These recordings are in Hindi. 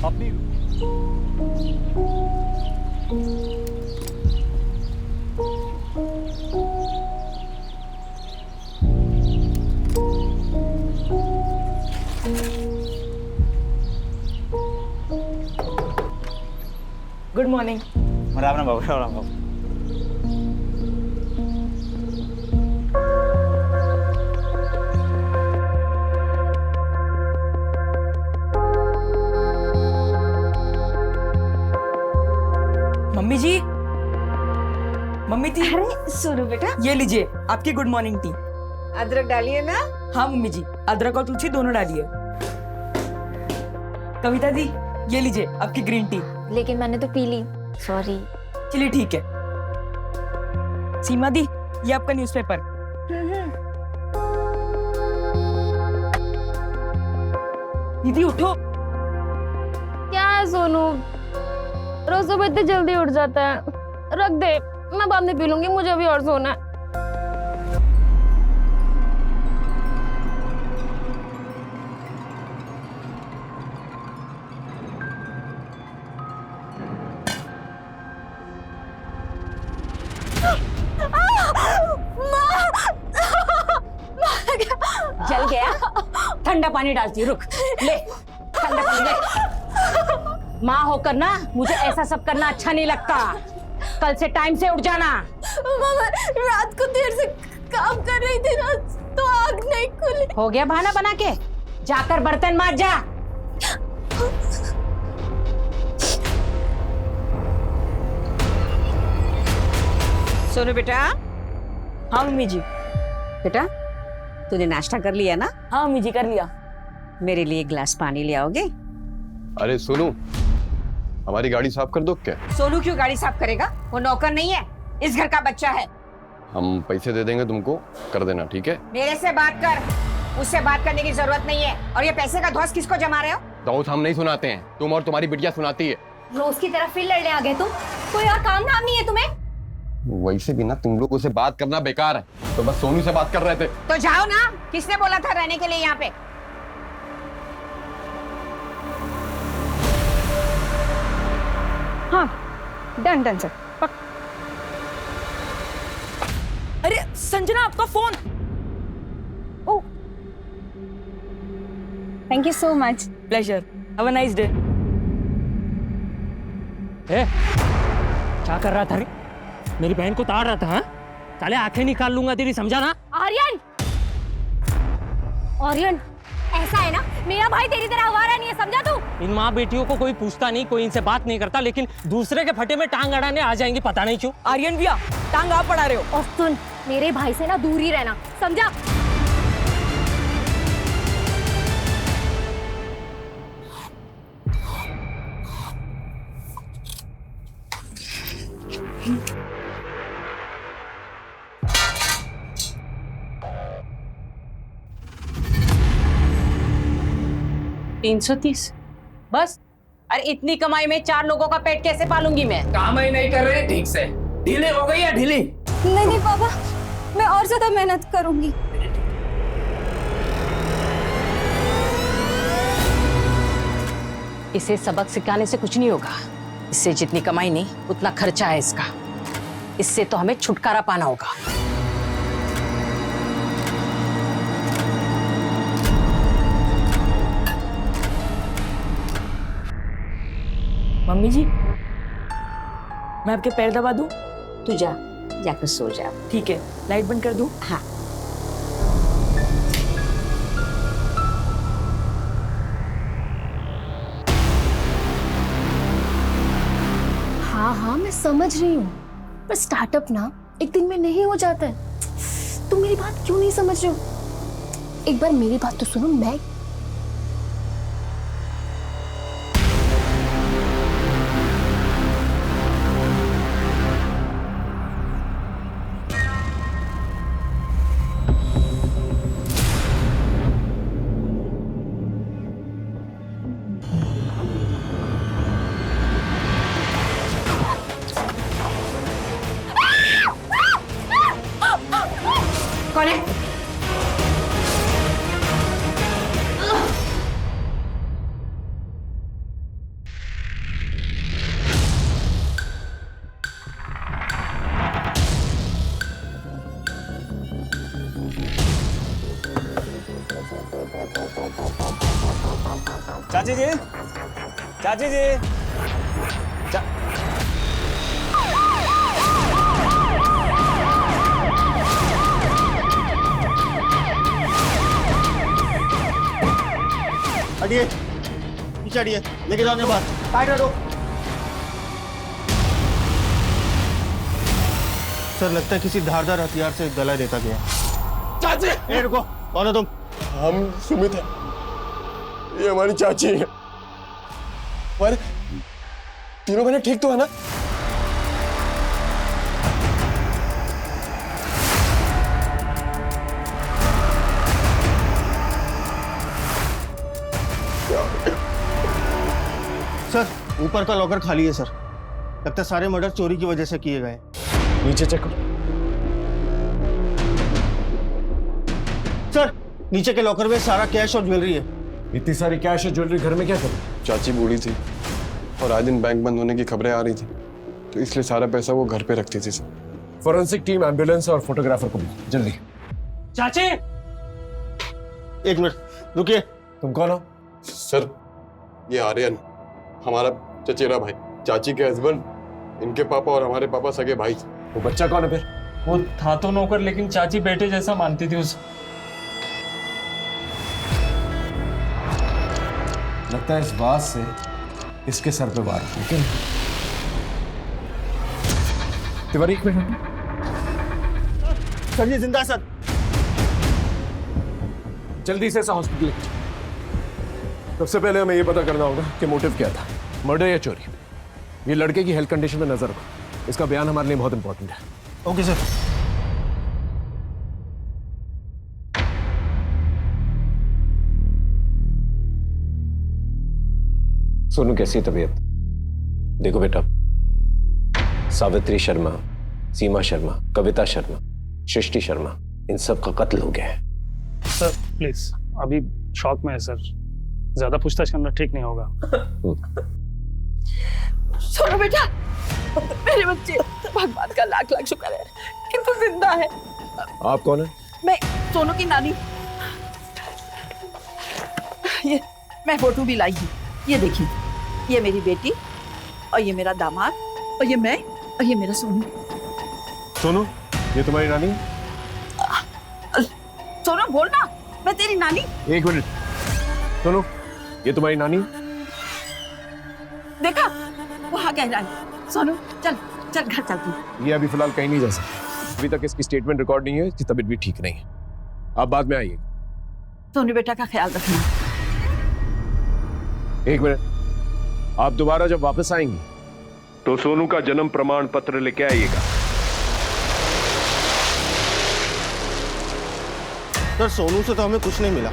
अपनी गुड मॉर्निंग। राम राम बाबू, राम राम बाबू। मम्मी जी, मम्मी जी, अरे सोनू बेटा, ये लीजिए आपकी गुड मॉर्निंग टी। अदरक डालिए ना। हाँ मम्मी जी, अदरक और तुलसी दोनों डालिए। कविता दी, ये लीजिए आपकी ग्रीन टी। लेकिन मैंने तो पी ली, सॉरी। चलिए ठीक है। सीमा दी, ये आपका न्यूज़पेपर। दीदी उठो। क्या है सोनू, रोज सुबह इतनी जल्दी उठ जाता है। रख दे, मैं बाद में पी लूंगी, मुझे अभी और सोना है। जल गया? ठंडा पानी डालती हूँ, रुक। ले ठंडा पानी ले। माँ होकर ना मुझे ऐसा सब करना अच्छा नहीं लगता। कल से टाइम से उठ जाना। मामा, रात को देर से काम कर रही थी ना, तो आग नहीं खुली। हो गया बहाना बना के? जाकर बर्तन मांज जा। सोनू बेटा। हाँ मम्मी जी। बेटा तूने नाश्ता कर लिया ना? हाँ मम्मी जी, कर लिया। मेरे लिए एक गिलास पानी ले आओगे? अरे सोनू, हमारी गाड़ी साफ कर दो क्या? सोनू क्यों गाड़ी साफ करेगा? वो नौकर नहीं है, इस घर का बच्चा है। हम पैसे दे देंगे तुमको, कर देना, ठीक है? मेरे से बात कर, उससे बात करने की जरूरत नहीं है। और ये पैसे का धौंस किसको जमा रहे हो? धौंस हम नहीं सुनाते हैं, तुम और तुम्हारी बिटिया सुनाती है। रोज की तरह फिर लड़ने आ गए तुम। कोई और काम धाम नहीं है तुम्हें? वैसे भी ना तुम लोगों से बात करना बेकार है, तो बस सोनू से बात कर रहे थे। तो जाओ ना, किसने बोला था रहने के लिए यहाँ पे? हाँ डन डन सर। अरे संजना, आपका phone. Oh, thank you so much. Pleasure, have a nice day. क्या कर रहा था रे? मेरी बहन को ताड़ रहा था। हाँ? साले आंखें निकाल लूंगा तेरी, समझा ना? आर्यन, आर्यन, ऐसा है ना, मेरा भाई तेरी तरह आवारा नहीं है, समझा तू? इन माँ बेटियों को कोई पूछता नहीं, कोई इनसे बात नहीं करता, लेकिन दूसरे के फटे में टांग अड़ाने आ जाएंगे, पता नहीं क्यों। आर्यन भैया, टांग आप पड़ा रहे हो। और सुन, मेरे भाई से ना दूर ही रहना, समझा? तीन 330 बस? अरे इतनी कमाई में 4 लोगों का पेट कैसे पालूंगी मैं? काम ही नहीं कर रहे ठीक से। ढीले हो गई है ढीली। नहीं नहीं पापा, मैं और ज्यादा मेहनत करूंगी। इसे सबक सिखाने से कुछ नहीं होगा। इससे जितनी कमाई नहीं, उतना खर्चा है इसका। इससे तो हमें छुटकारा पाना होगा। मम्मी जी, मैं आपके पैर दबा दूं? तू जा, जाकर सो जा। ठीक है, लाइट बंद कर दूं? हाँ। हाँ हाँ, मैं समझ रही हूँ, पर स्टार्टअप ना एक दिन में नहीं हो जाता है। तुम मेरी बात क्यों नहीं समझ रहे हो? एक बार मेरी बात तो सुनो। मैं कौन है? चाची जी, चाची जी, हटिए, पीछे हटिए, लेके जाओ अपने पास। साइड हटो। सर लगता है किसी धारदार हथियार से गला रेता गया। चाची, ए रुको, कौन हो तुम? हम सुमित है, ये हमारी चाची है। पर तीनों बहनें ठीक तो है ना? सर ऊपर का लॉकर खाली है सर। लगता है सारे मर्डर चोरी की वजह से किए गए। नीचे चेक करो। सर नीचे के लॉकर में सारा कैश और ज्वेलरी है। इतनी सारी कैश और ज्वेलरी घर में क्या करो? चाची बूढ़ी थी और आए दिन बैंक बंद होने की खबरें आ रही थी, तो इसलिए सारा पैसा वो घर पे रखती थी सर। फॉरेंसिक टीम, एम्बुलेंस और फोटोग्राफर को बुलाओ जल्दी। चाची, एक मिनट रुकिए। तुम कौन हो? सर ये आर्यन, हमारा चचेरा भाई, चाची के हस्बैंड, इनके पापा और हमारे पापा सगे भाई थे। वो बच्चा कौन है फिर? वो था तो नौकर, लेकिन चाची बेटे जैसा मानती थी उसे। लगता है इस बात से इसके सर पे वार हुआ। तिवारी एक मिनट। सर ये जिंदा है सर। जल्दी से हॉस्पिटल लेके जाओ। सबसे पहले हमें ये पता करना होगा कि मोटिव क्या था, मर्डर या चोरी। ये लड़के की हेल्थ कंडीशन में नजर रखो, इसका बयान हमारे लिए बहुत इंपॉर्टेंट है। Okay sir. सोनू कैसी तबीयत? देखो बेटा, सावित्री शर्मा, सीमा शर्मा, कविता शर्मा, सृष्टि शर्मा, इन सब का कत्ल हो गया है। सर प्लीज, अभी शॉक में है सर, ज्यादा पूछताछ करना ठीक नहीं होगा। सोनू बेटा, मेरे बच्चे, भगवान का लाख लाख शुक्र है कि तू जिंदा है। आप कौन है? मैं सोनू की नानी। ये मैं फोटो भी लाई हूँ, ये देखिए, ये मेरी बेटी और ये मेरा दामाद और ये मैं और ये मेरा सोनू। सोनू, ये तुम्हारी नानी? सोनू बोल ना, मैं तेरी नानी। एक मिनट। सोनू, ये तुम्हारी नानी? देखा, वहाँ कह रहा है। सोनू चल चल घर चलती। ये अभी फिलहाल कहीं नहीं जा सकती। अभी तक इसकी स्टेटमेंट रिकॉर्ड नहीं है, इसकी तबीयत भी ठीक नहीं है। आप बाद में आइए। सोनू बेटा का ख्याल रखना। एक मिनट, आप दोबारा जब वापस आएंगे तो सोनू का जन्म प्रमाण पत्र लेके आइएगा। सर सोनू से तो हमें कुछ नहीं मिला।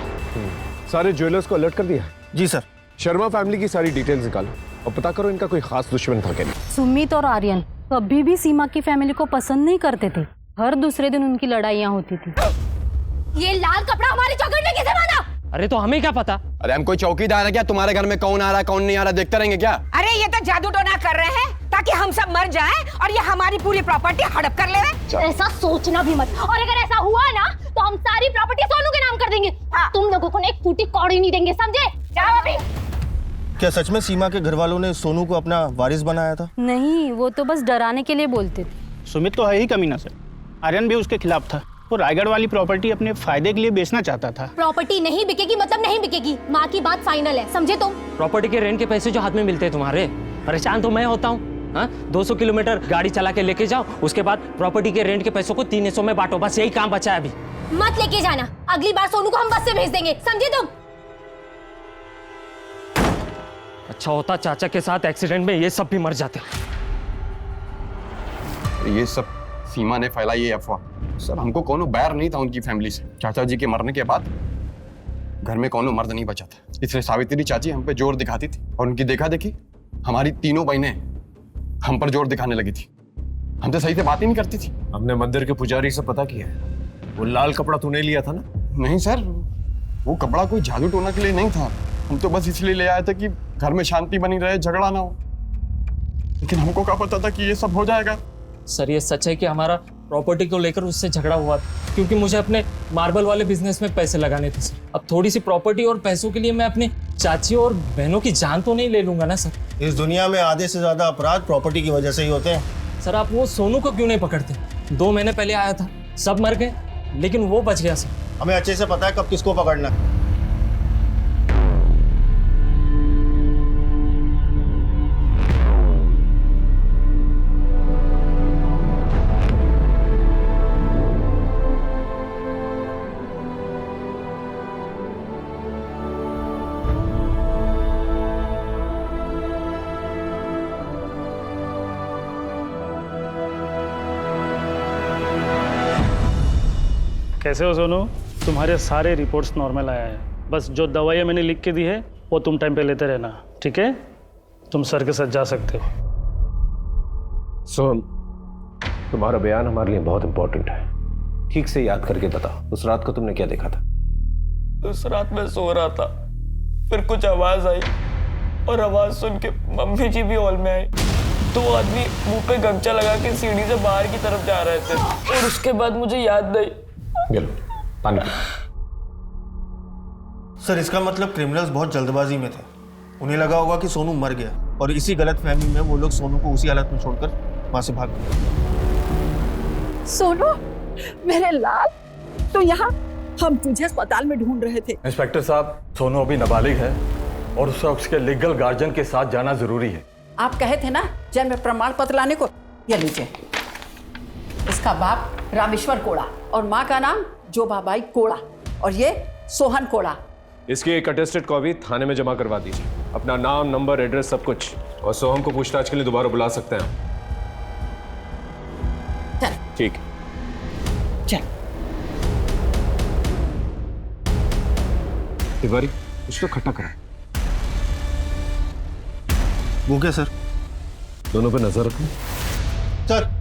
सारे ज्वेलर्स को अलर्ट कर दिया? जी सर। शर्मा फैमिली की सारी डिटेल्स निकालो और पता करो इनका कोई खास दुश्मन था क्या नहीं। सुमित और आर्यन कभी भी सीमा की फैमिली को पसंद नहीं करते थे। हर दूसरे दिन उनकी लड़ाइयाँ होती थी। ये लाल कपड़ा हमारी चौखट में कैसे बांधा? अरे तो हमें क्या पता? अरे हम कोई चौकीदार है क्या? तुम्हारे घर में कौन आ रहा कौन नहीं आ रहा देखते रहेंगे क्या? अरे ये तो जादू टोना कर रहे हैं ताकि हम सब मर जाएं और ये हमारी पूरी प्रॉपर्टी हड़प कर ले। ऐसा सोचना भी मत, और अगर ऐसा हुआ ना तो हम सारी प्रॉपर्टी सोनू के नाम कर देंगे। हाँ। तुम लोगों को एक फूटी कौड़ी नहीं देंगे, समझे? जाओ अभी। क्या सच में सीमा के घर वालों ने सोनू को अपना वारिस बनाया था? नहीं, वो तो बस डराने के लिए बोलते थे। सुमित तो है ही कमीना सर, आर्यन भी उसके खिलाफ था। वो रायगढ़ वाली प्रॉपर्टी अपने फायदे के लिए बेचना चाहता था। प्रॉपर्टी नहीं बिकेगी मतलब नहीं बिकेगी, माँ की बात फाइनल है, समझे तुम? प्रॉपर्टी के रेंट के पैसे जो हाथ में मिलते हैं तुम्हारे, परेशान तो मैं होता हूँ। 200 किलोमीटर गाड़ी चला के लेके जाओ, उसके बाद प्रॉपर्टी के रेंट के पैसों को 3 हिस्सों में बांटो, बस यही काम बचा है अभी। मत लेके जाना, अगली बार सोनू को हम बस से भेज देंगे, समझे तुम? अच्छा होता चाचा के साथ एक्सीडेंट में ये सब भी मर जाते। ये सब सीमा ने फैलाई ये अफवाह। सर हमको कोनो बैर नहीं था उनकी फैमिली से। चाचा जी के मरने के बाद घर में कोनो मर्द नहीं बचा था, इसलिए सावित्री चाची हम पे जोर दिखाती थी और उनकी देखा देखी हमारी तीनों बहनें हम पर जोर दिखाने लगी थी। हम तो सही से बात ही नहीं करती थी। हमने मंदिर के पुजारी से पता किया, वो लाल कपड़ा तूने लिया था ना? नहीं सर, वो कपड़ा कोई जादू टोना के लिए नहीं था। हम तो बस इसलिए ले आए थे कि घर में शांति बनी रहे, झगड़ा ना हो। लेकिन हमको क्या पता था कि ये सब हो जाएगा। सर ये सच है कि हमारा प्रॉपर्टी को लेकर उससे झगड़ा हुआ था, क्योंकि मुझे अपने मार्बल वाले बिजनेस में पैसे लगाने थे सर। अब थोड़ी सी प्रॉपर्टी और पैसों के लिए मैं अपनी चाची और बहनों की जान तो नहीं ले लूंगा ना सर? इस दुनिया में आधे से ज्यादा अपराध प्रॉपर्टी की वजह से ही होते हैं। सर आप वो सोनू को क्यों नहीं पकड़ते? 2 महीने पहले आया था, सब मर गए, लेकिन वो बच गया सर। हमें अच्छे से पता है कब किसको पकड़ना है। कैसे हो सोनू? तुम्हारे सारे रिपोर्ट्स नॉर्मल आया है, बस जो दवाइयाँ मैंने लिख के दी है वो तुम टाइम पे लेते रहना, ठीक है? तुम सर के साथ जा सकते हो। सोहम, तुम्हारा बयान हमारे लिए बहुत इंपॉर्टेंट है। ठीक से याद करके बताओ, उस रात को तुमने क्या देखा था? उस रात मैं सो रहा था, फिर कुछ आवाज आई और आवाज सुन के मम्मी जी भी हॉल में आई। 2 आदमी मुंह पे गमछा लगा के सीढ़ी से बाहर की तरफ जा रहे थे और उसके बाद मुझे याद नहीं। पानी। सर इसका मतलब क्रिमिनल्स बहुत जल्दबाजी में थे। उन्हें लगा होगा कि सोनू मर गया और इसी गलतफहमी में वो लोग सोनू को उसी हालत में छोड़कर वहां से भाग गए। सोनू मेरे लाल, तो यहाँ हम तुझे अस्पताल में ढूंढ रहे थे। इंस्पेक्टर साहब, सोनू अभी नाबालिग है और उसे उसके लीगल गार्जियन के साथ जाना जरूरी है। आप कहे थे ना जन्म प्रमाण पत्र लाने को, ये लीजिए। इसका बाप रामेश्वर कोड़ा और माँ का नाम जोबाबाई कोड़ा और ये सोहन कोड़ा। इसकी एक अटेस्टेड कॉपी थाने में जमा करवा दीजिए, अपना नाम, नंबर, एड्रेस सब कुछ, और सोहम को पूछताछ के लिए दोबारा बुला सकते हैं। चल ठीक। चल तिवारी, कुछ तो खट्टा करा। वो क्या सर? दोनों पे नजर रखो। सर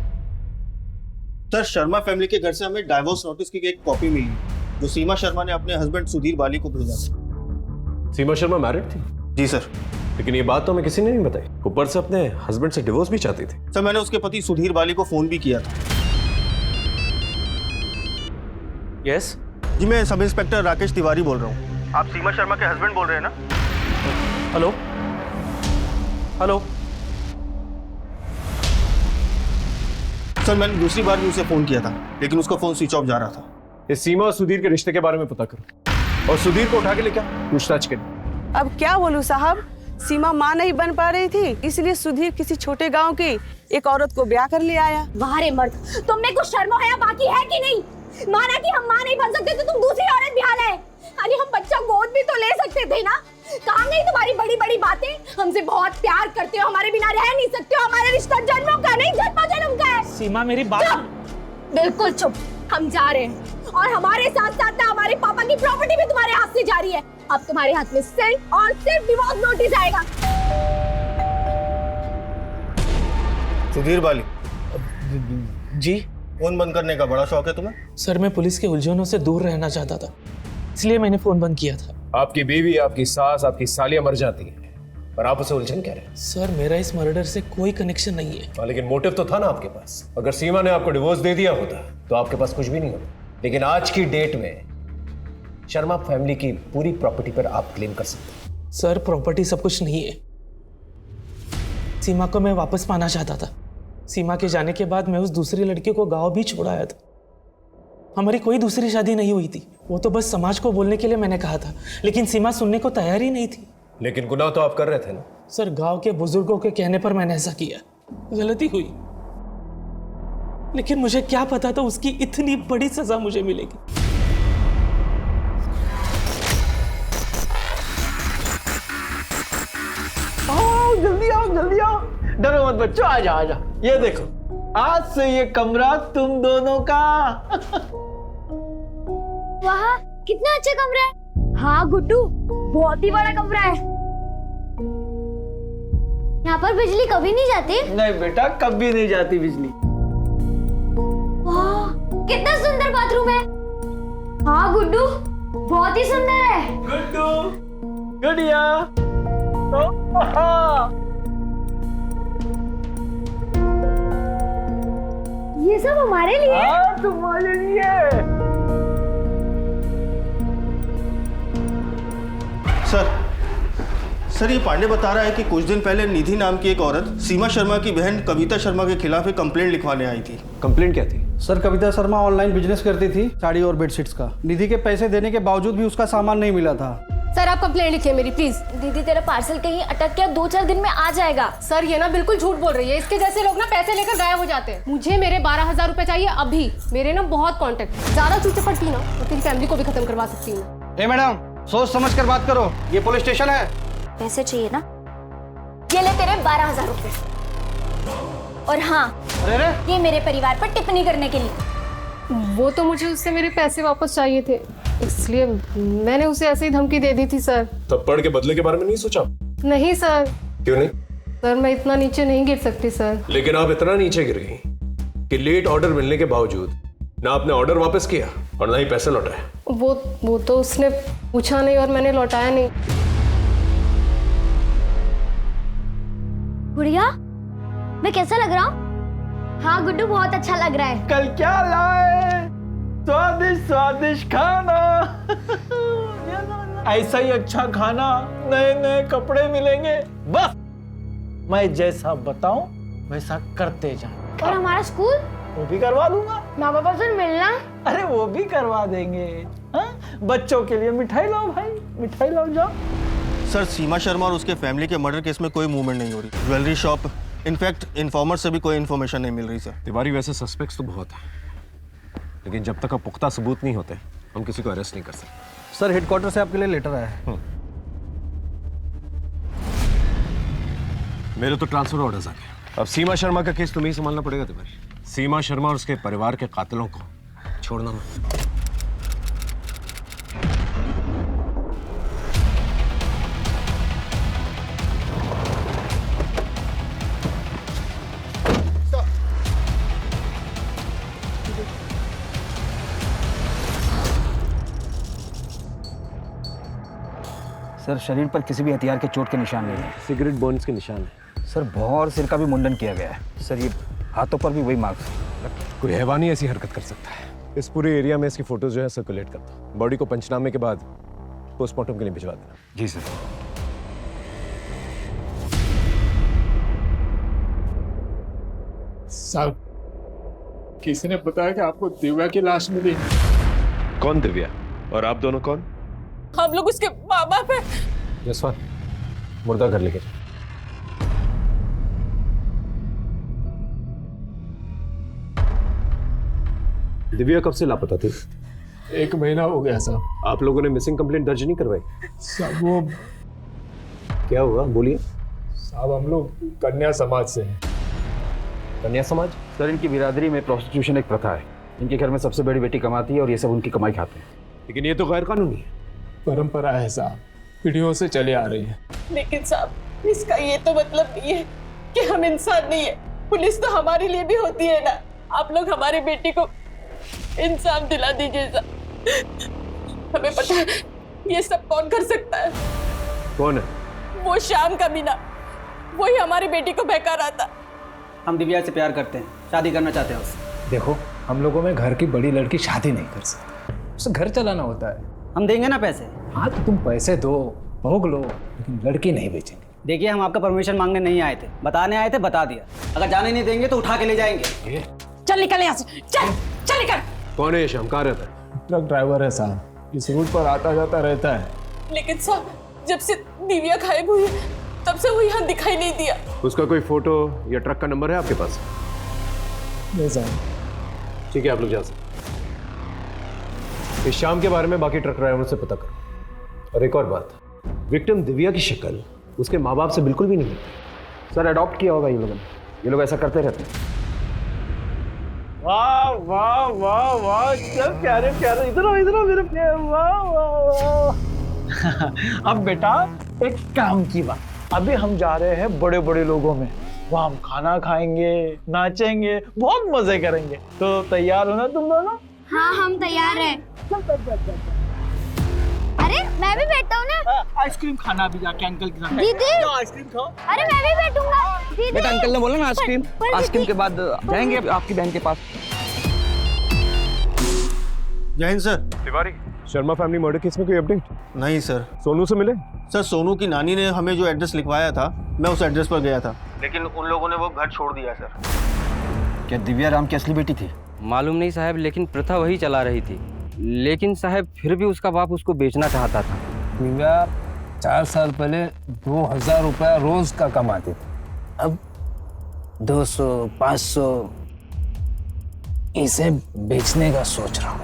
शर्मा फैमिली के घर से हमें डाइवोर्स नोटिस की एक कॉपी मिली जो सीमा शर्मा ने अपने हस्बैंड सुधीर बाली को भेजा था। सीमा शर्मा मैरिड थी? जी सर। लेकिन ये बात तो हमें किसी ने नहीं बताई, ऊपर से अपने हस्बैंड से डिवोर्स भी चाहती थी। सर मैंने उसके पति सुधीर बाली को फोन भी किया था। यस जी मैं सब इंस्पेक्टर राकेश तिवारी बोल रहा हूँ। आप सीमा शर्मा के हस्बैंड बोल रहे हैं ना? Hello hello. सर मैंने दूसरी बार भी उसे फोन किया था लेकिन उसका फोन स्विच ऑफ जा रहा था। ये सीमा और सुधीर के रिश्ते के बारे में पता करो और सुधीर को उठा के लेके पूछताछ करें। अब क्या बोलूं साहब, सीमा माँ नहीं बन पा रही थी, इसलिए सुधीर किसी छोटे गांव की एक औरत को ब्याह कर ले आया। वाह रे मर्द, तुम में कुछ शर्म हया बाकी है कि नहीं? माना कि हम माँ नहीं बन सकते तो तुम दूसरी औरत ब्याह लाए। अरे हम बच्चा गोद भी तो ले सकते थे ना। कहाँ गई तुम्हारी बड़ी बड़ी बातें? हमसे बहुत प्यार करते हो, हमारे बिना रह नहीं सकते हो, हमारा रिश्ता जन्मों का नहीं जन्मों जन्म का है। सीमा मेरी बात। बिल्कुल चुप, हम जा रहे हैं और हमारे साथ साथ ना हमारे पापा की प्रॉपर्टी भी तुम्हारे हाथ से जा रही है। अब तुम्हारे हाथ में सिर्फ और सिर्फ डिवोर्स नोटिस आएगा। सुधीर बाली जी। फोन बंद करने का बड़ा शौक है तुम्हें? सर मैं पुलिस के उलझनों से दूर रहना चाहता था, इसलिए मैंने फोन बंद किया था। आपकी बीवी, आपकी सास, आपकी सालियां मर जाती है और आप उसे उलझन कह रहे हैं? सर मेरा इस मर्डर से कोई कनेक्शन नहीं है। लेकिन मोटिव तो था ना आपके पास। अगर सीमा ने आपको डिवोर्स दे दिया होता तो आपके पास कुछ भी नहीं होता। लेकिन आज की डेट में शर्मा फैमिली की पूरी प्रॉपर्टी पर आप क्लेम कर सकते हैं। सर प्रॉपर्टी सब कुछ नहीं है। सीमा को मैं वापस पाना चाहता था। सीमा के जाने के बाद मैं उस दूसरी लड़की को गाँव भी छोड़ आया था। हमारी कोई दूसरी शादी नहीं हुई थी, वो तो बस समाज को बोलने के लिए मैंने कहा था, लेकिन सीमा सुनने को तैयार ही नहीं थी। लेकिन गुनाह तो आप कर रहे थे ना? सर गांव के बुजुर्गों के कहने पर मैंने ऐसा किया, गलती हुई, लेकिन मुझे क्या पता था उसकी इतनी बड़ी सजा मुझे मिलेगी। आओ जल्दी आओ जल्दी आओ, डरो मत बच्चों, आ जा आ जा। ये देखो आज से ये कमरा तुम दोनों का। वाह कितना अच्छा कमरा है। हाँ गुड्डू, बहुत ही बड़ा कमरा है। यहाँ पर बिजली कभी नहीं जाती? नहीं बेटा, कभी नहीं जाती बिजली। वाह कितना सुंदर बाथरूम है। हाँ गुड्डू, बहुत ही सुंदर है। गुड्डू, गुड़िया, ये सब हमारे लिए? हाँ तुम्हारे लिए। सर सर ये पांडे बता रहा है कि कुछ दिन पहले निधि नाम की एक औरत सीमा शर्मा की बहन कविता शर्मा के खिलाफ एक कंप्लेंट लिखवाने आई थी। कंप्लेंट क्या थी? Sir Kavita Sharma online business करती थी साड़ी और बेडशीट्स का। निधि के पैसे देने के बावजूद भी उसका सामान नहीं मिला था। सर आप कंप्लेंट लिखिए मेरी प्लीज। दीदी तेरा पार्सल कहीं अटक गया, 2-4 दिन में आ जाएगा। सर ये ना बिल्कुल झूठ बोल रही है। इसके जैसे लोग ना पैसे लेकर गायब हो जाते हैं। मुझे मेरे 12,000 रुपए चाहिए अभी। मेरे ना बहुत कॉन्टेक्ट, ज्यादा चूचे पड़ती ना तो तेरी फैमिली को भी खत्म करवा सकती हूँ। ए मैडम, सोच समझ कर बात करो, ये पुलिस स्टेशन है। पैसे चाहिए ना, ये ले तेरे 12,000 रुपए। और हाँ, ये मेरे परिवार पर टिप्पणी करने के लिए। वो तो मुझे उससे मेरे पैसे वापस चाहिए थे, इसलिए मैंने उसे ऐसे ही धमकी दे दी थी सर। तब पढ़ के बदले के बारे में नहीं सोचा? नहीं सर। क्यों नहीं? सर मैं इतना नीचे नहीं गिर सकती सर। लेकिन आप इतना नीचे गिर गई कि लेट ऑर्डर मिलने के बावजूद ना आपने ऑर्डर वापस किया और ना ही पैसे लौटाए। वो तो उसने पूछा नहीं और मैंने लौटाया नहीं। गुड़िया, मैं कैसा लग रहा हूँ? हाँ गुड्डू, बहुत अच्छा लग रहा है। कल क्या लाए? स्वादिष्ट स्वादिष्ट खाना। ऐसा ही अच्छा खाना, नए नए कपड़े मिलेंगे। बस मैं जैसा बताऊं वैसा करते जाओ। और हमारा स्कूल? वो भी करवा दूंगा। माँ बाबा से मिलना? अरे वो भी करवा देंगे। हाँ? बच्चों के लिए मिठाई लाओ भाई, मिठाई लाओ जाओ। सर सीमा शर्मा और उसके फैमिली के मर्डर केस में कोई मूवमेंट नहीं हो रही। ज्वेलरी शॉप, इनफैक्ट इन्फॉर्मर से भी कोई इन्फॉर्मेशन नहीं मिल रही सर। तिवारी वैसे सस्पेक्ट्स तो बहुत हैं, लेकिन जब तक पुख्ता सबूत नहीं होते हम किसी को अरेस्ट नहीं कर सकते। सर हेडक्वार्टर से आपके लिए लेटर आया है। मेरे तो ट्रांसफर ऑर्डर्स आ गए। अब सीमा शर्मा का केस तुम्हें ही संभालना पड़ेगा तिवारी। सीमा शर्मा और उसके परिवार के कातिलों को छोड़ना मत। सर शरीर पर किसी भी हथियार के चोट के निशान नहीं है। सिगरेट बर्न्स के निशान है। सर भौं और सिर का भी मुंडन किया गया है। सर ये हाथों पर भी वही मार्क्स है। कोई हैवानी ऐसी हरकत कर सकता है? इस पूरे एरिया में इसकी फोटोज जो है सर्कुलेट करता हूँ। बॉडी को पंचनामे के बाद पोस्टमार्टम के लिए भिजवा देना। जी सर। साहब किसी ने बताया कि आपको दिव्या की लाश मिली। कौन दिव्या और आप दोनों कौन? हम लोग उसके माँ बाप है। जसवान, मुर्दा घर लेके दिव्या कब से लापता थी? 1 महीना हो गया साहब। आप लोगों ने मिसिंग कंप्लेंट दर्ज नहीं करवाई? साहब वो क्या हुआ, बोलिए। साहब हम लोग कन्या समाज से हैं। कन्या समाज? सर इनकी बिरादरी में प्रोस्टिट्यूशन एक प्रथा है। इनके घर में सबसे बड़ी बेटी कमाती है और ये सब उनकी कमाई खाते हैं। लेकिन ये तो गैर कानूनी है। परंपरा है साहब, पीढ़ियों से चले आ रही है। लेकिन साहब इसका ये तो मतलब नहीं है कि हम इंसान नहीं है। पुलिस तो हमारे लिए भी होती है ना। आप लोग हमारी बेटी को इंसाफ दिला दीजिए साहब। हमें पता है ये सब कौन कर सकता है। कौन है? वो शाम का मीना, वही हमारी बेटी को बहका रहा था। हम दिव्या से प्यार करते हैं, शादी करना चाहते हैं उससे। देखो हम लोगों में घर की बड़ी लड़की शादी नहीं कर सकती, उसे घर चलाना होता है। हम देंगे ना पैसे। हाँ तो तुम पैसे दो, भोग लो, लेकिन लड़की नहीं बेचेंगे। देखिए हम आपका परमिशन मांगने नहीं आए थे, बताने आए थे, बता दिया। अगर जाने नहीं देंगे तो उठा के ले जाएंगे। चल निकल यहाँ से, चल निकल। कौन है ये शाम? कहाँ रहता है? ट्रक ड्राइवर है साहब, इस रूट पर आता जाता रहता है। लेकिन साहब जब से दिव्या गायब हुई है तब से वो यहाँ दिखाई नहीं दिया। उसका कोई फोटो या ट्रक का नंबर है आपके पास? नहीं साहब। ठीक है, आप लोग जा सकते। इस शाम के बारे में बाकी ट्रक ड्राइवर से पता करो। और एक और बात, विक्टिम दिव्या की शक्ल उसके माँ बाप से बिल्कुल भी नहीं मिलती। सर अडॉप्ट किया होगा ये लोग ऐसा करते रहते हैं। वाह वाह वाह वाह, क्या प्यारे प्यारे। इधर आओ मेरे प्यारे। वाह वाह वाह। अब बेटा एक काम की बात, अभी हम जा रहे हैं बड़े बड़े लोगों में। वहाँ हम खाना खाएंगे, नाचेंगे, बहुत मजे करेंगे। तो तैयार हो ना तुम दोनों? हाँ हम तैयार हैं। अरे मैं भी बैठता हूँ ना। आइसक्रीम खाना भी जाके अंकल के साथ। दीदी आइसक्रीम खाओ। अरे मैं भी बैठूंगा। दीदी बेटा अंकल ने बोला ना आइसक्रीम, आइसक्रीम के बाद जाएंगे आपकी बहन के पास। जय Hind sir. Tiwari Sharma family murder case में कोई अपडेट? नहीं सर। सोनू से मिले? सर सोनू की नानी ने हमें जो एड्रेस लिखवाया था, मैं उस एड्रेस पर गया था, लेकिन उन लोगों ने वो घर छोड़ दिया सर। क्या दिव्या राम की असली बेटी थी? मालूम नहीं साहब, लेकिन प्रथा वही चला रही थी। लेकिन साहब फिर भी उसका बाप उसको बेचना चाहता था। दिव्या 4 साल पहले 2000 रुपया रोज का कमाती थी, अब 200 500 इसे बेचने का सोच रहा हूँ।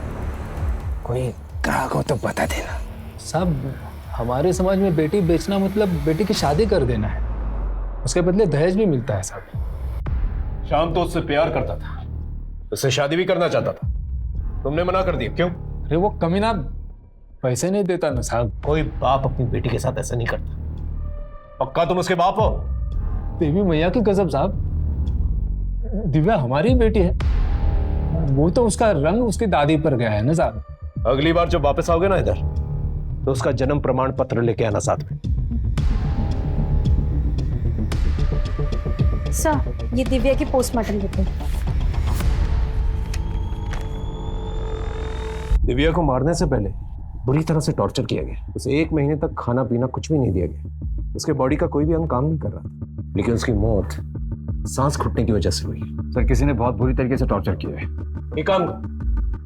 कोई ग्राहक हो तो बता देना। सब हमारे समाज में बेटी बेचना मतलब बेटी की शादी कर देना है, उसके बदले दहेज भी मिलता है साहब। शाम तो उससे प्यार करता था, उससे शादी भी करना चाहता था, तुमने मना कर दिया, क्यों? अरे वो कमीना पैसे नहीं देता ना साहब। कोई बाप अपनी बेटी के साथ ऐसा नहीं करता। पक्का तुम उसके बाप हो? देवी मैया की कसम साहब, दिव्या हमारी बेटी है। वो तो उसका रंग उसकी दादी पर गया है ना साहब। अगली बार जब वापस आओगे ना इधर, तो उसका जन्म प्रमाण पत्र लेके आना साथ में। सर, ये दिव्या की पोस्टमार्टम रिपोर्ट। दिव्या को मारने से पहले बुरी तरह से टॉर्चर किया गया। उसे 1 महीने तक खाना पीना कुछ भी नहीं दिया गया। उसके बॉडी का कोई भी अंग काम नहीं कर रहा था, लेकिन उसकी मौत सांस घुटने की वजह से हुई। सर किसी ने बहुत बुरी तरीके से टॉर्चर किया है। एक काम कर,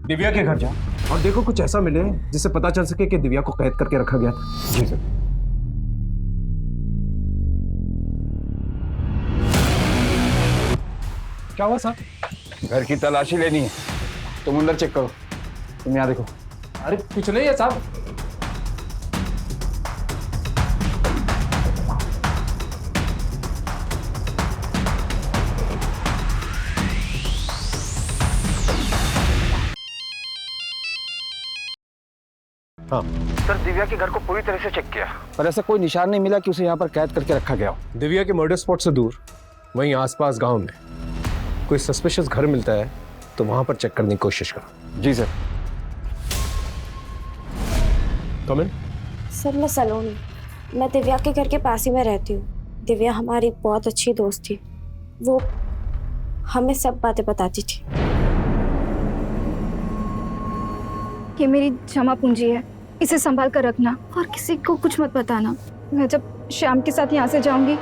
दिव्या के घर जा और देखो कुछ ऐसा मिले जिससे पता चल सके कि दिव्या को कैद करके रखा गया था। जी सर। क्या हुआ साहब? घर की तलाशी लेनी है, तुम अंदर चेक करो। तुम यहाँ देखो। अरे कुछ नहीं है साहब। हाँ सर, दिव्या के घर को पूरी तरह से चेक किया, पर ऐसा कोई निशान नहीं मिला कि उसे यहाँ पर कैद करके रखा गया हो। दिव्या के मर्डर स्पॉट से दूर वहीं आसपास गांव में कोई सस्पिशियस घर मिलता है तो वहां पर चेक करने की कोशिश करो। जी सर। कम इन। सर मैं सलोनी, मैं दिव्या के घर के पास ही में रहती हूँ। दिव्या हमारी बहुत अच्छी दोस्त थी, वो हमें सब बातें बताती थी। ये मेरी जमा पूंजी है, इसे संभाल कर रखना और किसी को कुछ मत बताना। मैं जब श्याम के साथ यहाँ से जाऊंगी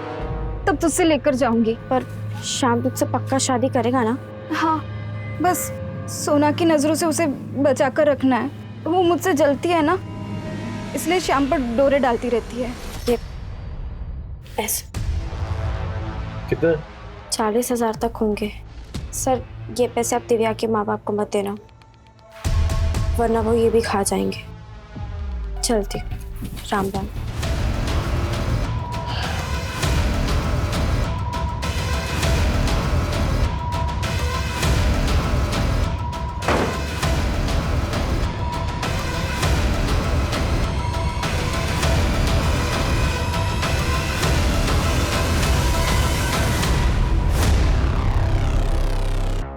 तब तुझसे लेकर जाऊंगी। पर श्याम तुझसे पक्का शादी करेगा ना? हाँ, बस सोना की नजरों से उसे बचा कर रखना है। वो मुझसे जलती है ना, इसलिए श्याम पर डोरे डालती रहती है। ये पैसे कितने? 40,000 तक होंगे। सर ये पैसे आप दिव्या के माँ बाप को मत देना, वरना वो ये भी खा जाएंगे। चलती, राम राम।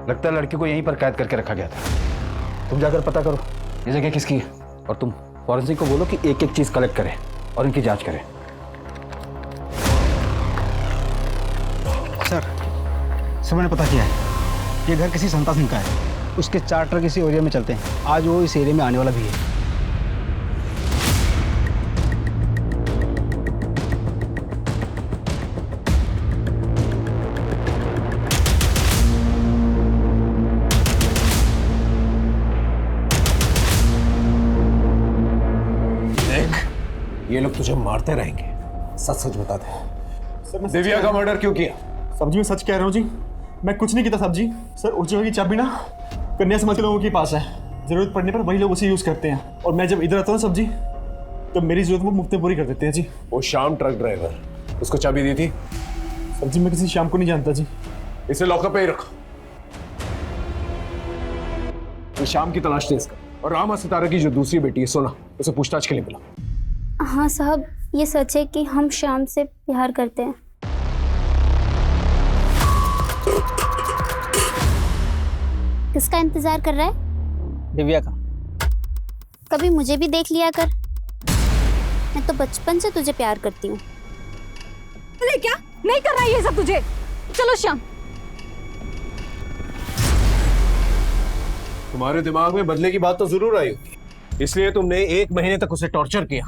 लगता है लड़की को यहीं पर कैद करके रखा गया था। तुम जाकर पता करो ये जगह किसकी है, और तुम फॉरेंसिक को बोलो कि एक एक चीज कलेक्ट करें और इनकी जांच करें। सर मैंने पता किया है, ये घर किसी संता सिंह का है। उसके 4 ट्रक इसी एरिया में चलते हैं। आज वो इस एरिया में आने वाला भी है। ये लोग तुझे मारते रहेंगे, सच सच बता दे। दिव्या का मर्डर क्यों किया? सब्जी में सच कह रहा हूँ जी, मैं कुछ नहीं किया सब्जी। सर उस जगह की चाबी ना कन्या समाज के लोगों के पास है, जरूरत पड़ने पर वही लोग उसे यूज करते हैं। और मैं जब इधर आता हूँ सब्जी, तो मेरी जरूरत वो मुफ्त में पूरी कर देते हैं जी। वो शाम ट्रक ड्राइवर, उसको चाबी दी थी? सब्जी मैं किसी शाम को नहीं जानता जी। इसे लॉकअप पे ही रखो। ये शाम की तलाश थी इसका, और रामा सितारा की जो दूसरी बेटी है सोना, उसे पूछताछ के लिए मिला। हाँ साहब, ये सच है कि हम श्याम से प्यार करते हैं। किसका इंतजार कर रहा है? दिव्या का। कभी मुझे भी देख लिया कर, मैं तो बचपन से तुझे प्यार करती हूँ। अरे क्या नहीं कर रहा है ये सब तुझे? चलो श्याम। तुम्हारे दिमाग में बदले की बात तो जरूर आई होगी, इसलिए तुमने 1 महीने तक उसे टॉर्चर किया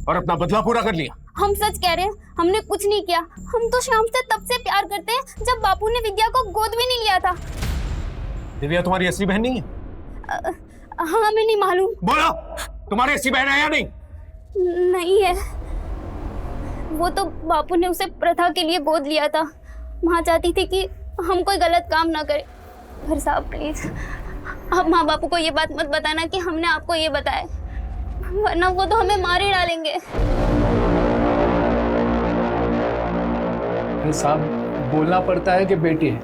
और अपना बदला पूरा कर लिया। हम सच कह रहे हैं, हमने कुछ नहीं किया। हम तो श्याम से तब से प्यार करते हैं जब बापू ने विद्या को गोद भी नहीं लिया था। दिव्या तुम्हारी असली बहन नहीं है? हाँ, हमें नहीं मालूम। बोलो, तुम्हारी असली बहन है या नहीं? नहीं है। वो तो बापू ने उसे प्रथा के लिए गोद लिया था। माँ चाहती थी कि हम कोई गलत काम ना करें। पर साहब प्लीज, आप माँ बापू को ये बात मत बताना कि हमने आपको ये बताया, वरना वो तो हमें मार ही डालेंगे। साहब, बोलना पड़ता है कि बेटी है,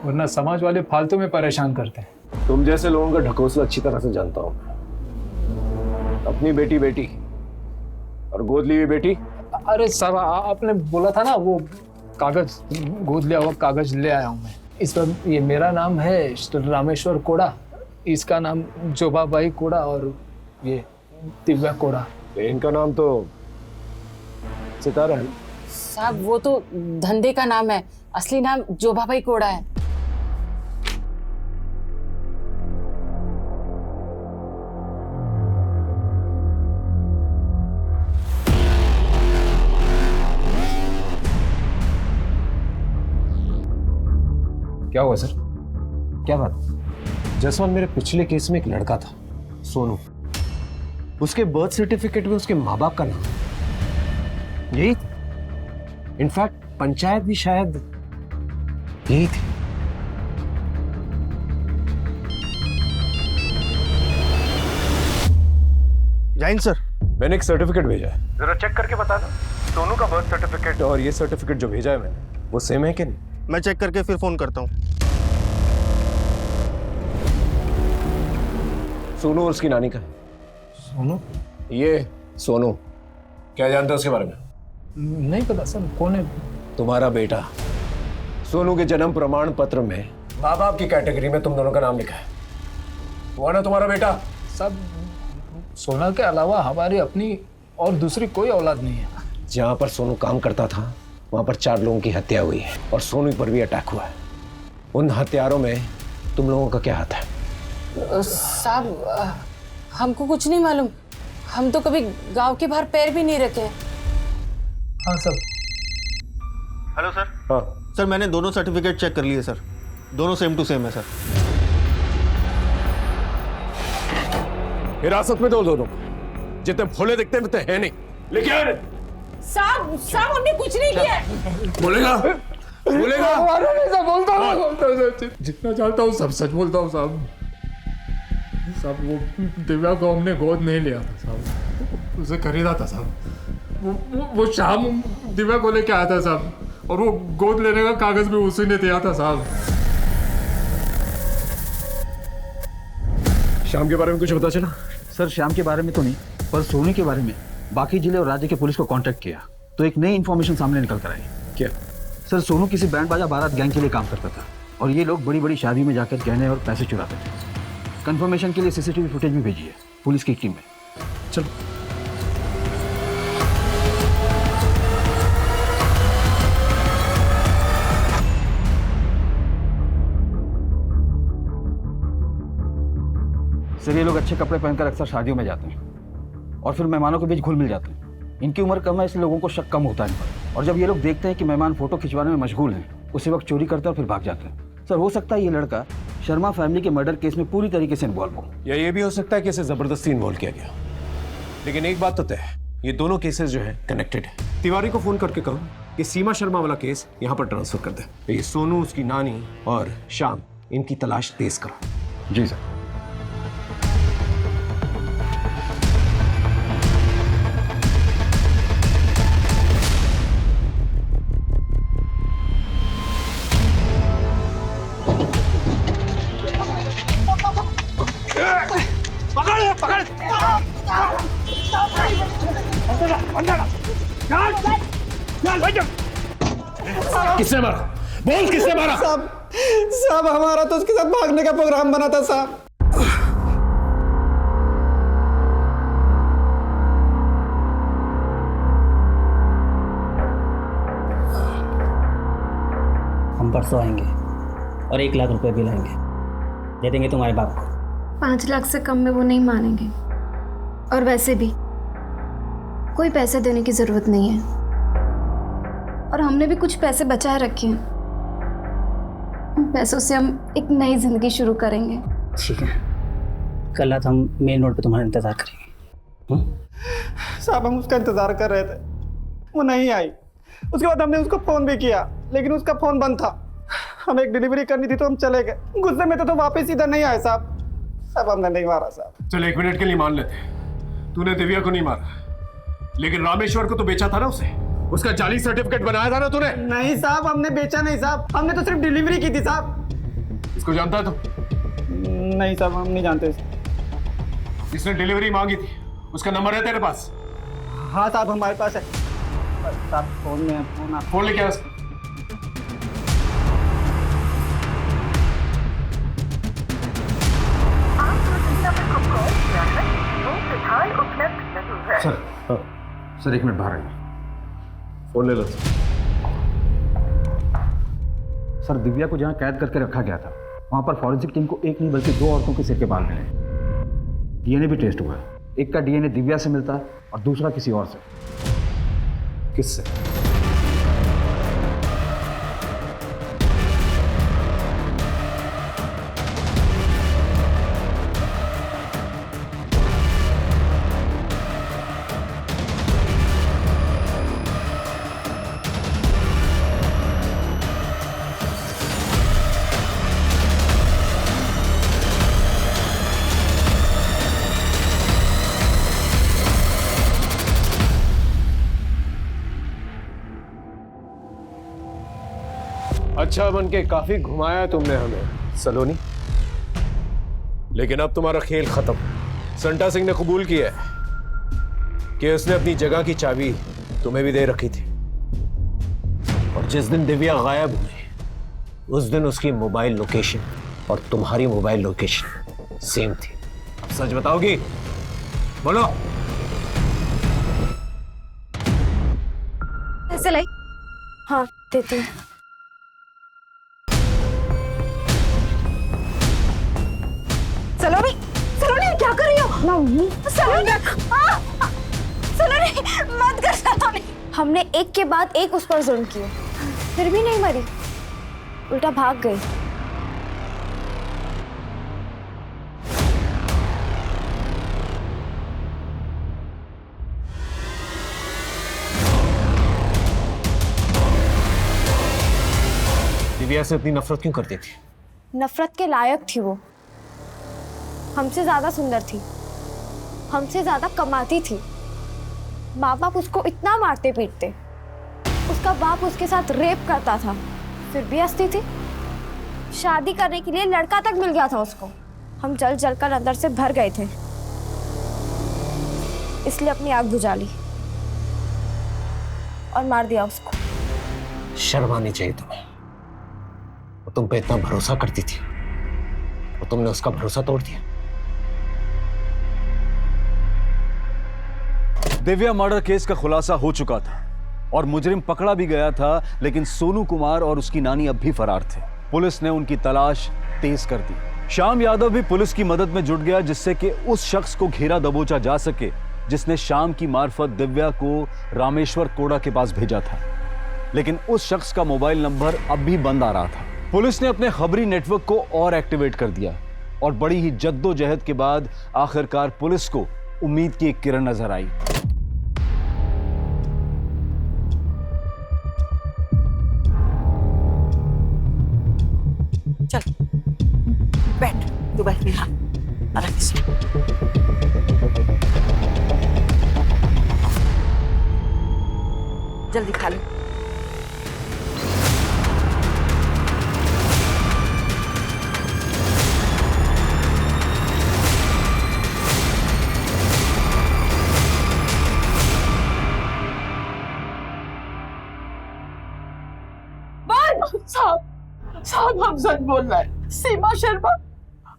वरना समाज वाले फालतू में परेशान करते हैं। तुम जैसे लोगों का ढकोसला अच्छी तरह से जानता हूँ। अपनी बेटी बेटी और गोद ली हुई बेटी। अरे साहब, आपने बोला था ना, वो कागज, गोद लिया हुआ कागज ले आया हूँ मैं। इस पर ये मेरा नाम है रामेश्वर कोड़ा, इसका नाम जोबाबाई कोड़ा और ये दिव्या कोड़ा। इनका नाम तो सितारा है। साहब, वो तो धंधे का नाम है, असली नाम जोबाबाई कोड़ा है। क्या हुआ सर? क्या बात? जसवंत, मेरे पिछले केस में एक लड़का था, सोनू। उसके बर्थ सर्टिफिकेट में उसके माँ बाप का नाम यही, इनफैक्ट पंचायत भी शायद यही थी। जैन सर, मैंने एक सर्टिफिकेट भेजा है, जरा चेक करके बता दो। सोनू का बर्थ सर्टिफिकेट और ये सर्टिफिकेट जो भेजा है मैंने, वो सेम है कि नहीं? मैं चेक करके फिर फोन करता हूँ। सोनू और उसकी नानी का। सोनू? ये सोनू, क्या जानते हो उसके बारे में? नहीं पता सर, कौन है? तुम्हारा बेटा। सोनू के जन्म प्रमाण पत्र में माँ बाप की कैटेगरी में तुम दोनों का नाम लिखा है। वो ना तुम्हारा बेटा? सब सोना के अलावा हमारी अपनी और दूसरी कोई औलाद नहीं है। जहाँ पर सोनू काम करता था वहाँ पर 4 लोगों की हत्या हुई है और सोनू पर भी अटैक हुआ है। उन हत्यारों में तुम लोगों का क्या हाथ है? साहब, हमको कुछ नहीं मालूम। हम तो कभी गांव के बाहर पैर भी नहीं रखे। हाँ सर। Hello sir. हाँ सर, मैंने दोनों सर्टिफिकेट चेक कर लिए सर, दोनों सेम टू सेम है सर। हिरासत में दो दोनों, जितने भोले दिखते हैं उतने हैं नहीं। लेकिन साहब, हमने कुछ नहीं किया। बोलेगा? बोलेगा? बोलता हूँ, जितना जानता हूँ सब सच बोलता हूँ साहब। साहब, वो दिव्या को हमने गोद नहीं लिया था साहब, उसे खरीदा था साहब। वो शाम दिव्या को लेके आया था साहब, और वो गोद लेने का कागज भी उसी ने दिया था साहब। शाम के बारे में कुछ पता चला? सर, श्याम के बारे में तो नहीं, पर सोनू के बारे में बाकी जिले और राज्य के पुलिस को कांटेक्ट किया तो एक नई इन्फॉर्मेशन सामने निकल कर आई। क्या? सर, सोनू किसी बैंड बाजा बारात गैंग के लिए काम करता था और ये लोग बड़ी बड़ी शादी में जाकर गहने और पैसे चुराते थे। कंफर्मेशन के लिए सीसीटीवी फुटेज भी भेजी है पुलिस की टीम में। चलो। सर, ये लोग अच्छे कपड़े पहनकर अक्सर शादियों में जाते हैं और फिर मेहमानों के बीच घुल मिल जाते हैं। इनकी उम्र कम है, इसलिए लोगों को शक कम होता है इन पर। और जब ये लोग देखते हैं कि मेहमान फोटो खिंचवाने में मशगूल हैं, उसी वक्त चोरी करते हैं और फिर भाग जाते हैं। सर, हो सकता है ये लड़का शर्मा फैमिली के मर्डर केस में पूरी तरीके से इन्वॉल्व हो, या ये भी हो सकता है कि इसे जबरदस्ती इन्वॉल्व किया गया। लेकिन एक बात तो तय है, ये दोनों केसेस जो है कनेक्टेड है। तिवारी को फोन करके कहो कि सीमा शर्मा वाला केस यहाँ पर ट्रांसफर कर दे। ये सोनू, उसकी नानी और श्याम, इनकी तलाश तेज करो। जी सर। किसने मारा? बोल, किसने मारा? साहब, हमारा तो उसके साथ भागने का प्रोग्राम बना था साहब। हम परसों आएंगे और 1 लाख रुपए भी लाएंगे, दे देंगे तुम्हारे बाप को। 5 लाख से कम में वो नहीं मानेंगे। और वैसे भी कोई पैसे देने की जरूरत नहीं है, और हमने भी कुछ पैसे बचाए रखे हैं। उन पैसों से हम एक नई जिंदगी शुरू करेंगे। ठीक है, कल रात हम मेन रोड पे तुम्हारा इंतजार करेंगे। साहब हम उसका इंतजार कर रहे थे, वो नहीं आई। उसके बाद हमने उसको फोन भी किया, लेकिन उसका फोन बंद था। हमें एक डिलीवरी करनी थी तो हम चले गए। गुस्से में तो वापस इधर नहीं आए साहब। साहब हमने नहीं मारा साहब। चल 1 मिनट के लिए मान लेते, तूने दिव्या को नहीं मारा, लेकिन रामेश्वर को तो बेचा था ना उसे। उसका जाली सर्टिफिकेट बनाया था ना तूने। नहीं साहब, हमने बेचा नहीं साहब, हमने तो सिर्फ डिलीवरी की थी साहब। इसको जानता है तू? नहीं साहब, हम नहीं जानते। इसने डिलीवरी मांगी थी, उसका नंबर है तेरे पास? हाँ साहब, हमारे पास है। साहब फोन में है, फोन लेके आ उसका। सर 1 मिनट बाहर आइए। फोन ले लो। सर दिव्या को जहाँ कैद करके रखा गया था, वहाँ पर फॉरेंसिक टीम को एक नहीं बल्कि 2 औरतों के सिर के बाल मिले। डीएनए भी टेस्ट हुआ है। एक का डीएनए दिव्या से मिलता है और दूसरा किसी और से। किससे? अच्छा बन के काफी घुमाया तुमने हमें सलोनी, लेकिन अब तुम्हारा खेल खत्म। संटा सिंह ने कबूल किया है कि उसने अपनी जगह की चाबी तुम्हें भी दे रखी थी, और जिस दिन दिव्या गायब हुई उस दिन उसकी मोबाइल लोकेशन और तुम्हारी मोबाइल लोकेशन सेम थी। अब सच बताओगी? बोलो। ऐसे लाई। हाँ देती हूँ। सलोनी, सलोनी क्या कर रही हो? सलोनी, सलोनी मत कर सलोनी। हमने एक के बाद एक उस पर जुल्म किए, फिर भी नहीं मरी, उल्टा भाग गई। दिव्या से इतनी नफरत क्यों करती थी? नफरत के लायक थी वो। हमसे ज्यादा सुंदर थी, हमसे ज्यादा कमाती थी। माँ बाप उसको इतना मारते पीटते, उसका बाप उसके साथ रेप करता था, फिर भी हंसती थी। शादी करने के लिए लड़का तक मिल गया था उसको। हम जल जल कर अंदर से भर गए थे, इसलिए अपनी आग बुझा ली और मार दिया उसको। शर्म आनी चाहिए तुम्हें। वो तुम पे इतना भरोसा करती थी और तुमने उसका भरोसा तोड़ दिया। दिव्या मर्डर केस का खुलासा हो चुका था और मुजरिम पकड़ा भी गया था, लेकिन सोनू कुमार और उसकी नानी अब भी फरार थे। पुलिस ने उनकी तलाश तेज कर दी। श्याम यादव भी पुलिस की मदद में जुट गया, जिससे कि उस शख्स को घेरा दबोचा जा सके जिसने शाम की मार्फत दिव्या को रामेश्वर कोड़ा के पास भेजा था। लेकिन उस शख्स का मोबाइल नंबर अब भी बंद आ रहा था। पुलिस ने अपने खबरी नेटवर्क को और एक्टिवेट कर दिया और बड़ी ही जद्दोजहद के बाद आखिरकार पुलिस को उम्मीद की एक किरण नजर आई। चल बैठ, तू बैठ मेरा आराम से। जल्दी खा लो। साहब हम सच बोल रहे हैं। सीमा शर्मा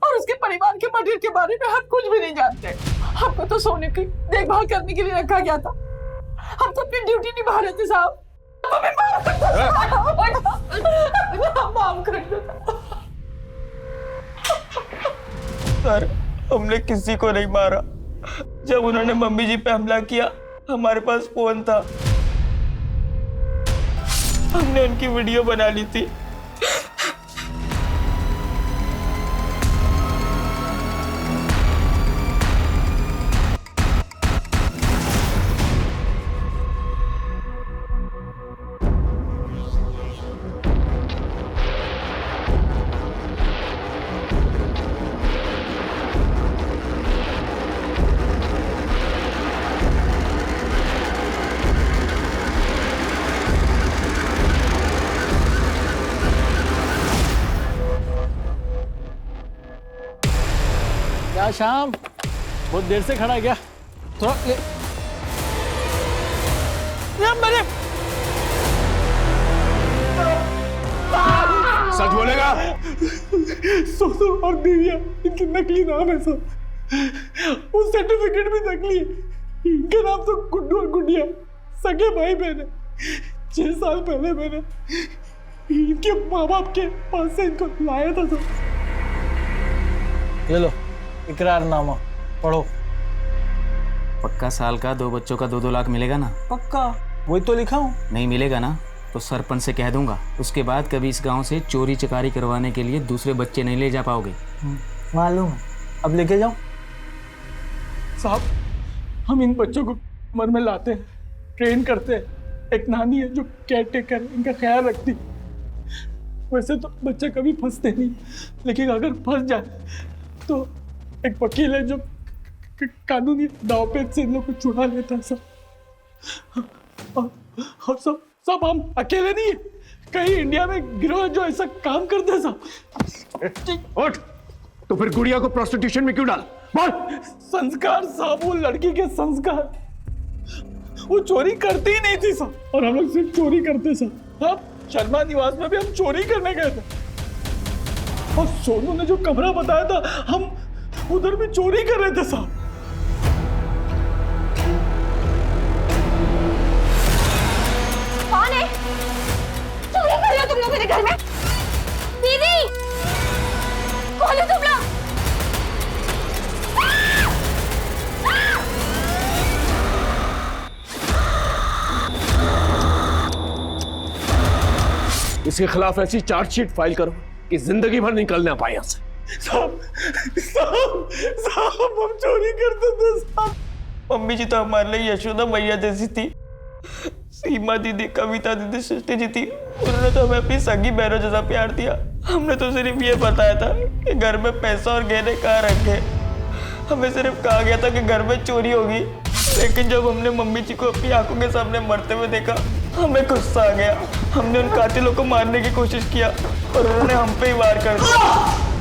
और उसके परिवार के मर्डर के बारे में हम कुछ भी नहीं जानते। हमको तो सोने की देखभाल करने के लिए रखा गया था, हम तो अपनी ड्यूटी निभा रहे थे साहब। माफ कर दो सर, हमने किसी को नहीं मारा, जब उन्होंने मम्मी जी पे हमला किया हमारे पास फोन था, हमने उनकी वीडियो बना ली थी। क्या शाम, बहुत देर से खड़ा है क्या? थोड़ा ले। मेरे सच बोलेगा? सोनू और दिव्या इनके नकली नाम है सर। उस सर्टिफिकेट भी नकली है। इनके नाम तो गुड्डू और गुडिया सगे भाई बहन है। 6 साल पहले मैंने इनके माँ बाप के पास से इनको लाया था सर। ये लो इकरारनामा पढ़ो। पक्का साल का 2 बच्चों का 2-2 लाख मिलेगा ना? पक्का, वही तो लिखा हूँ। नहीं मिलेगा ना तो सरपंच से कह दूंगा, उसके बाद कभी इस गांव से चोरी चकारी करवाने के लिए दूसरे बच्चे नहीं ले जा पाओगे। मालूम है, अब लेके जाओ। साहब, हम इन बच्चों को उम्र में लाते हैं, ट्रेन करते हैं। एक नानी है जो केयर टेकर इनका ख्याल रखती। वैसे तो बच्चे कभी फंसते नहीं, लेकिन अगर फंस जाए तो एक वकील है जो कानूनी दांवपेच से इन लोग को छुड़ा लेता है सब। और सब हम अकेले नहीं है, कई इंडिया में गिरोह जो ऐसा काम करते हैं सब। उठ, तो फिर गुड़िया को प्रोस्टिट्यूशन में क्यों डाला? बोल। संस्कार साहब, वो लड़की के संस्कार, वो चोरी करती ही नहीं थी सब, और हम लोग सिर्फ चोरी करते सब। हाँ, शर्मा निवास में भी हम चोरी करने गए थे, और सोनू ने जो कमरा बताया था हम उधर भी चोरी कर रहे थे साहब। कौन है? चोरी कर रहे हो तुम लोग मेरे घर में? दीदी, कौन है तुम लोग? इसके खिलाफ ऐसी चार्जशीट फाइल करो कि जिंदगी भर निकल ना पाए यहाँ से। साहब, हम चोरी करते थे साहब। मम्मी जी तो हमारे लिए यशोदा मैया जैसी थी। सीमा दीदी, कविता दीदी, सृष्टि जी थी, उन्होंने तो हमें अपनी सगी बहनों जैसा प्यार दिया। हमने तो सिर्फ ये बताया था कि घर में पैसा और गहने कहाँ रखे। हमें सिर्फ कहा गया था कि घर में चोरी होगी, लेकिन जब हमने मम्मी जी को अपनी आंखों के सामने मरते हुए देखा, हमें गुस्सा आ गया। हमने उन कातिलों को मारने की कोशिश किया और उन्होंने हम पे ही वार कर दिया।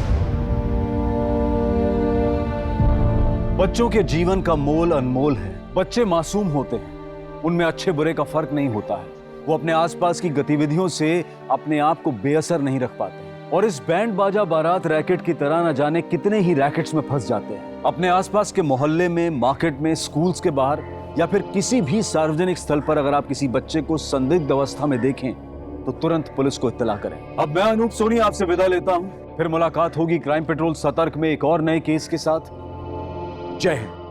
बच्चों के जीवन का मोल अनमोल है। बच्चे मासूम होते हैं, उनमें अच्छे बुरे का फर्क नहीं होता है। वो अपने आसपास की गतिविधियों से अपने आप को बेअसर नहीं रख पाते, और इस बैंड बाजा बारात रैकेट की तरह न जाने कितने ही रैकेट्स में फंस जाते हैं। अपने आसपास के मोहल्ले में, मार्केट में, स्कूल्स के बाहर या फिर किसी भी सार्वजनिक स्थल पर अगर आप किसी बच्चे को संदिग्ध अवस्था में देखें तो तुरंत पुलिस को इत्तला करें। अब मैं अनूप सोनी आपसे विदा लेता हूं, फिर मुलाकात होगी क्राइम पेट्रोल सतर्क में एक और नए केस के साथ। जय हिंद।